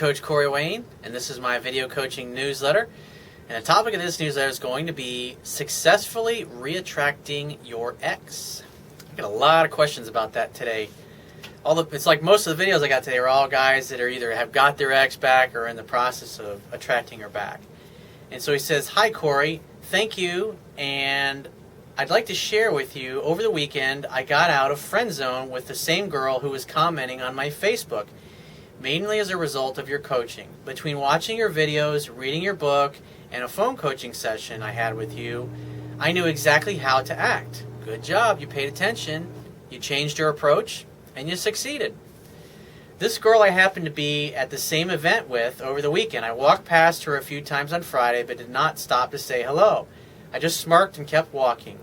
Coach Corey Wayne, and this is my video coaching newsletter. And the topic of this newsletter is going to be successfully reattracting your ex. I got a lot of questions about that today. It's like most of the videos I got today are all guys that are either have got their ex back or in the process of attracting her back. And so he says, "Hi Corey, thank you, and I'd like to share with you, over the weekend I got out of friend zone with the same girl who was commenting on my Facebook, mainly as a result of your coaching. Between watching your videos, reading your book, and a phone coaching session I had with you, I knew exactly how to act. Good job, you paid attention, you changed your approach, and you succeeded. This girl I happened to be at the same event with over the weekend. I walked past her a few times on Friday, but did not stop to say hello. I just smirked and kept walking.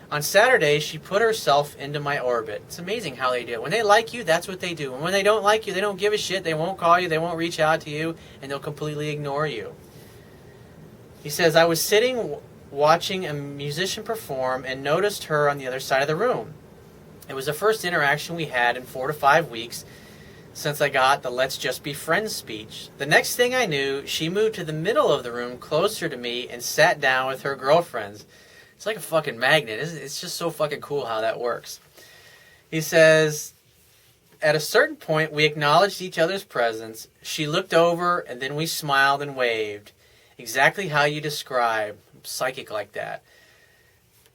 On Saturday, she put herself into my orbit." It's amazing how they do it. When they like you, that's what they do. And when they don't like you, they don't give a shit. They won't call you. They won't reach out to you. And they'll completely ignore you. He says, "I was sitting watching a musician perform and noticed her on the other side of the room. It was the first interaction we had in 4 to 5 weeks since I got the 'let's just be friends' speech. The next thing I knew, she moved to the middle of the room closer to me and sat down with her girlfriends." It's like a fucking magnet. It's just so fucking cool how that works. He says, "At a certain point, we acknowledged each other's presence. She looked over, and then we smiled and waved. Exactly how you describe. I'm psychic like that.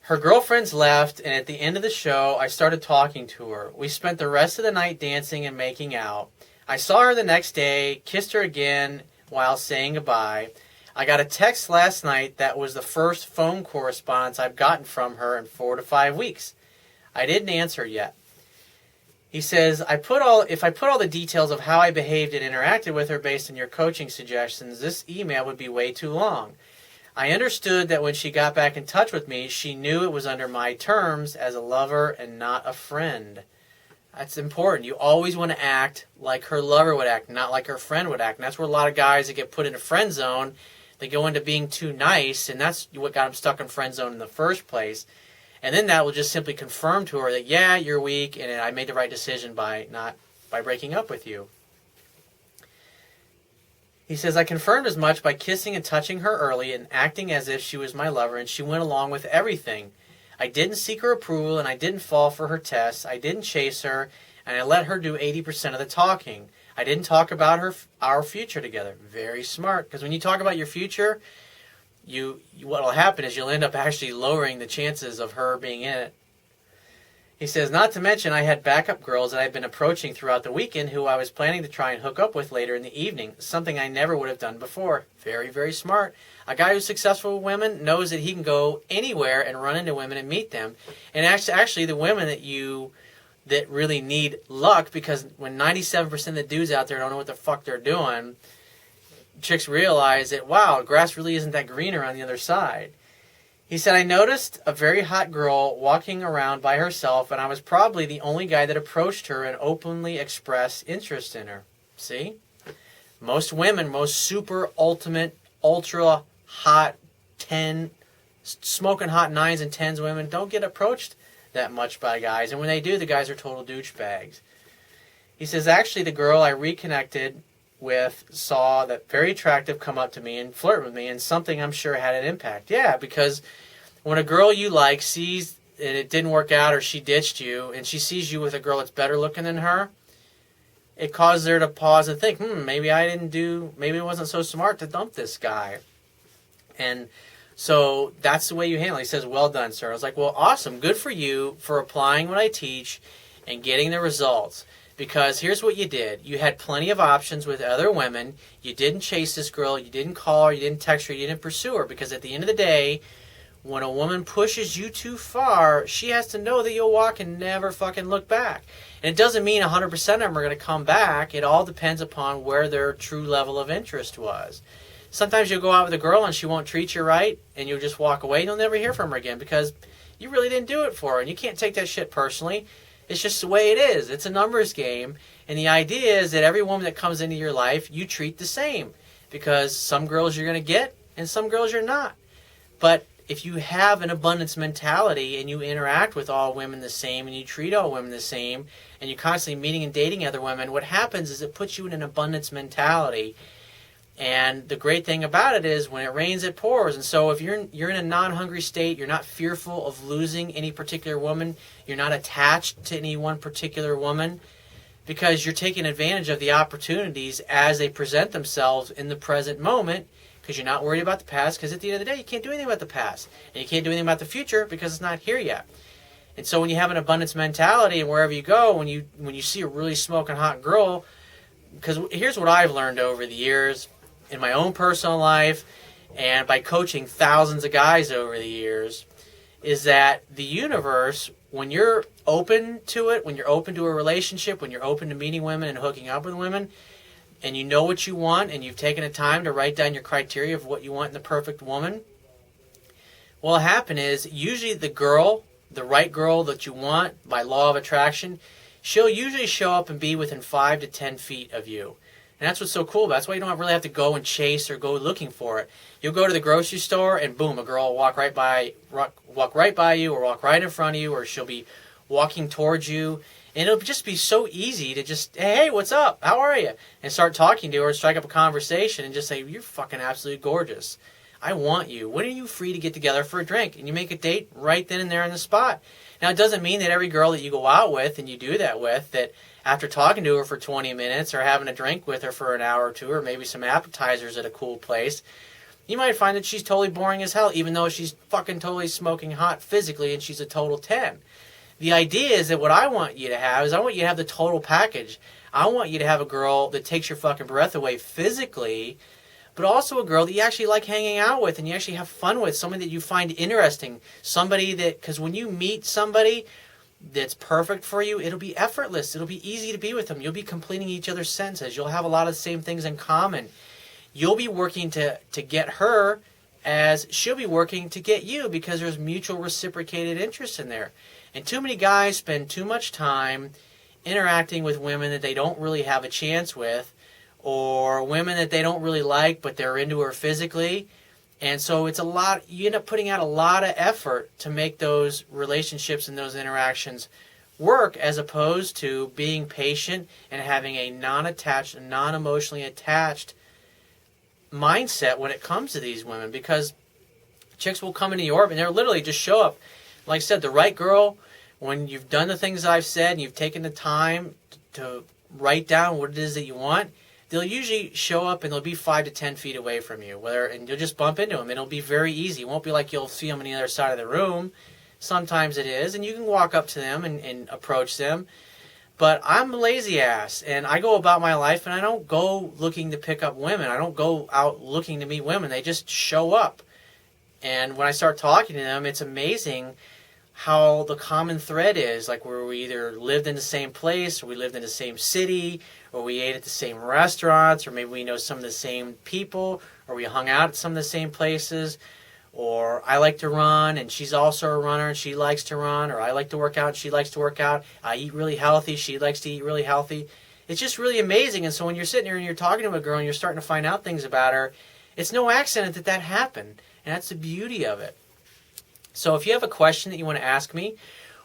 Her girlfriends left, and at the end of the show, I started talking to her. We spent the rest of the night dancing and making out. I saw her the next day, kissed her again while saying goodbye. I got a text last night that was the first phone correspondence I've gotten from her in 4 to 5 weeks. I didn't answer yet." He says, if I put all the details of how I behaved and interacted with her based on your coaching suggestions, this email would be way too long. I understood that when she got back in touch with me, she knew it was under my terms as a lover and not a friend." That's important. You always want to act like her lover would act, not like her friend would act. And that's where a lot of guys that get put in a friend zone, they go into being too nice, and that's what got them stuck in friend zone in the first place. And then that will just simply confirm to her that, yeah, you're weak, and I made the right decision by breaking up with you. He says, "I confirmed as much by kissing and touching her early and acting as if she was my lover, and she went along with everything. I didn't seek her approval, and I didn't fall for her tests. I didn't chase her, and I let her do 80% of the talking. I didn't talk about our future together." Very smart, because when you talk about your future, what will happen is you'll end up actually lowering the chances of her being in it. He says, "Not to mention I had backup girls that I've been approaching throughout the weekend who I was planning to try and hook up with later in the evening, something I never would have done before." Very, very smart. A guy who's successful with women knows that he can go anywhere and run into women and meet them. And actually the women that really need luck, because when 97% of the dudes out there don't know what the fuck they're doing, chicks realize that, wow, grass really isn't that greener on the other side. He said, "I noticed a very hot girl walking around by herself, and I was probably the only guy that approached her and openly expressed interest in her." See? Most women, most super ultimate, ultra hot 10, smoking hot 9s and 10s women don't get approached that much by guys. And when they do, the guys are total douchebags. He says, "Actually, the girl I reconnected with saw that very attractive come up to me and flirt with me, and something I'm sure had an impact." Yeah, because when a girl you like sees and it didn't work out or she ditched you and she sees you with a girl that's better looking than her, it causes her to pause and think, maybe it wasn't so smart to dump this guy. And so that's the way you handle it. He says, "Well done, sir." I was like, well, awesome. Good for you for applying what I teach and getting the results. Because here's what you did. You had plenty of options with other women. You didn't chase this girl. You didn't call her. You didn't text her. You didn't pursue her. Because at the end of the day, when a woman pushes you too far, she has to know that you'll walk and never fucking look back. And it doesn't mean 100% of them are going to come back. It all depends upon where their true level of interest was. Sometimes you'll go out with a girl and she won't treat you right, and you'll just walk away and you'll never hear from her again because you really didn't do it for her. And you can't take that shit personally. It's just the way it is. It's a numbers game. And the idea is that every woman that comes into your life, you treat the same. Because some girls you're going to get and some girls you're not. But if you have an abundance mentality and you interact with all women the same and you treat all women the same and you're constantly meeting and dating other women, what happens is it puts you in an abundance mentality. And the great thing about it is when it rains, it pours. And so if you're in a non-hungry state, you're not fearful of losing any particular woman, you're not attached to any one particular woman, because you're taking advantage of the opportunities as they present themselves in the present moment, because you're not worried about the past, because at the end of the day, you can't do anything about the past. And you can't do anything about the future because it's not here yet. And so when you have an abundance mentality and wherever you go, when you see a really smoking hot girl, because here's what I've learned over the years in my own personal life and by coaching thousands of guys over the years, is that the universe, when you're open to it, when you're open to a relationship, when you're open to meeting women and hooking up with women, and you know what you want and you've taken the time to write down your criteria of what you want in the perfect woman, what will happen is usually the right girl that you want by law of attraction, she'll usually show up and be within 5 to 10 feet of you. And that's what's so cool about it. That's why you don't really have to go and chase or go looking for it. You'll go to the grocery store and boom, a girl will walk right by you or walk right in front of you, or she'll be walking towards you. And it'll just be so easy to just, hey, what's up? How are you? And start talking to her and strike up a conversation and just say, you're fucking absolutely gorgeous. I want you. When are you free to get together for a drink? And you make a date right then and there on the spot. Now, it doesn't mean that every girl that you go out with and you do that with, that after talking to her for 20 minutes or having a drink with her for an hour or two or maybe some appetizers at a cool place, you might find that she's totally boring as hell, even though she's fucking totally smoking hot physically and she's a total 10. The idea is that what I want you to have is I want you to have the total package. I want you to have a girl that takes your fucking breath away physically, but also a girl that you actually like hanging out with and you actually have fun with, somebody that you find interesting, somebody that, because when you meet somebody that's perfect for you, it'll be effortless. It'll be easy to be with them. You'll be completing each other's senses. You'll have a lot of the same things in common. You'll be working to get her as she'll be working to get you, because there's mutual reciprocated interest in there. And too many guys spend too much time interacting with women that they don't really have a chance with, or women that they don't really like but they're into her physically. And so it's a lot, you end up putting out a lot of effort to make those relationships and those interactions work, as opposed to being patient and having a non-attached, non-emotionally attached mindset when it comes to these women. Because chicks will come into your orbit and they'll literally just show up. Like I said, the right girl, when you've done the things I've said and you've taken the time to write down what it is that you want, they'll usually show up and they'll be 5 to 10 feet away from you. And you'll just bump into them. And it'll be very easy. It won't be like you'll see them on the other side of the room. Sometimes it is. And you can walk up to them and approach them. But I'm a lazy ass. And I go about my life and I don't go looking to pick up women. I don't go out looking to meet women. They just show up. And when I start talking to them, it's amazing how the common thread is, like where we either lived in the same place, or we lived in the same city, or we ate at the same restaurants, or maybe we know some of the same people, or we hung out at some of the same places, or I like to run and she's also a runner and she likes to run, or I like to work out and she likes to work out. I eat really healthy, she likes to eat really healthy. It's just really amazing. And so when you're sitting here and you're talking to a girl and you're starting to find out things about her, it's no accident that happened. And that's the beauty of it. So if you have a question that you want to ask me,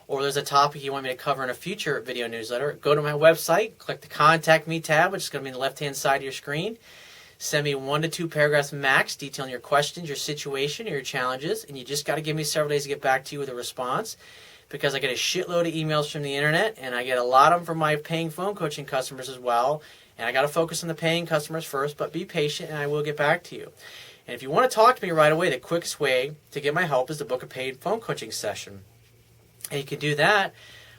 or there's a topic you want me to cover in a future video newsletter, go to my website, click the Contact Me tab, which is going to be on the left-hand side of your screen. Send me 1 to 2 paragraphs max detailing your questions, your situation, or your challenges, and you just got to give me several days to get back to you with a response, because I get a shitload of emails from the internet, and I get a lot of them from my paying phone coaching customers as well, and I got to focus on the paying customers first, but be patient, and I will get back to you. And if you want to talk to me right away, the quickest way to get my help is to book a paid phone coaching session. And you can do that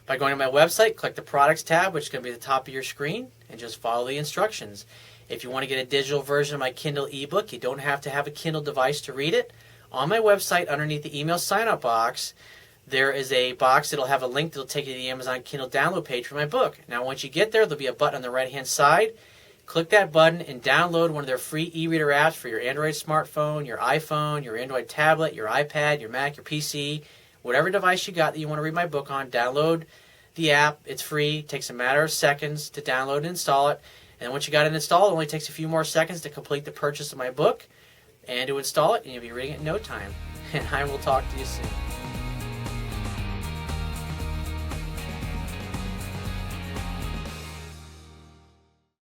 by going to my website, click the Products tab, which is going to be at the top of your screen, and just follow the instructions. If you want to get a digital version of my Kindle ebook, you don't have to have a Kindle device to read it. On my website, underneath the email sign-up box, there is a box that will have a link that will take you to the Amazon Kindle download page for my book. Now, once you get there, there'll be a button on the right-hand side. Click that button and download one of their free e-reader apps for your Android smartphone, your iPhone, your Android tablet, your iPad, your Mac, your PC, whatever device you got that you want to read my book on. Download the app. It's free. It takes a matter of seconds to download and install it. And once you got it installed, it only takes a few more seconds to complete the purchase of my book and to install it, and you'll be reading it in no time. and I will talk to you soon.